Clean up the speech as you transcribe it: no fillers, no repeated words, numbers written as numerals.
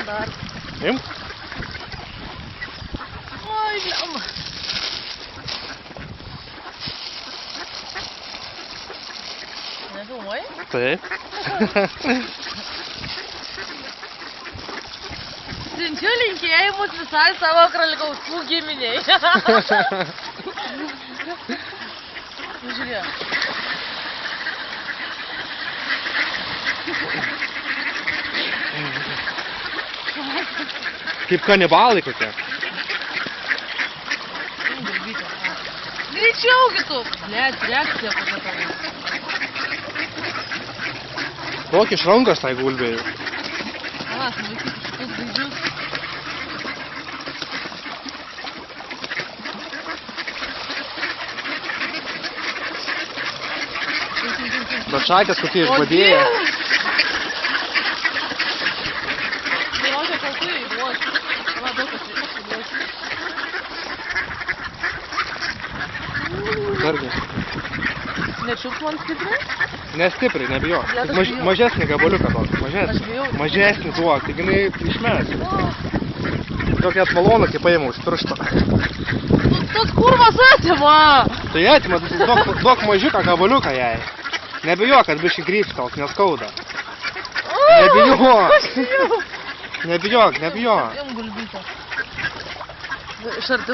dar. Imk. Oi, blemba. Nefilmuoji? Taip. Siunčiu linkėjimus visai savo Kralikausų giminiai. Nu, žiūrėk. Kaip kanibalai kokie. Greičiau kitų. Blet, reakcija kokia tavo. Kokį iš rankos tai gulbėjai. Aš nuvaikyti šitus gaidžius. Bet šakės kokie išbadėję. Tai laukia kol tu įduos. Va, daug kas įduos. Dargi. Nečiups man stipriai? Nestipriai, nebijok. Blet, aš bijau. Mažesnį gabaliuką tokį. Aš bijau. Mažesnį duok, taigi jinai išmes. Tokį atmalonu, kaip paėmau už piršto. Tas kurvas atima! Tai atima, duok mažiuką gabaliuką jai. Nebijok, kad biškį krypštels, neskauda. Nebijok! Nebijok, nebijok. Jum gulbytę. Iš arti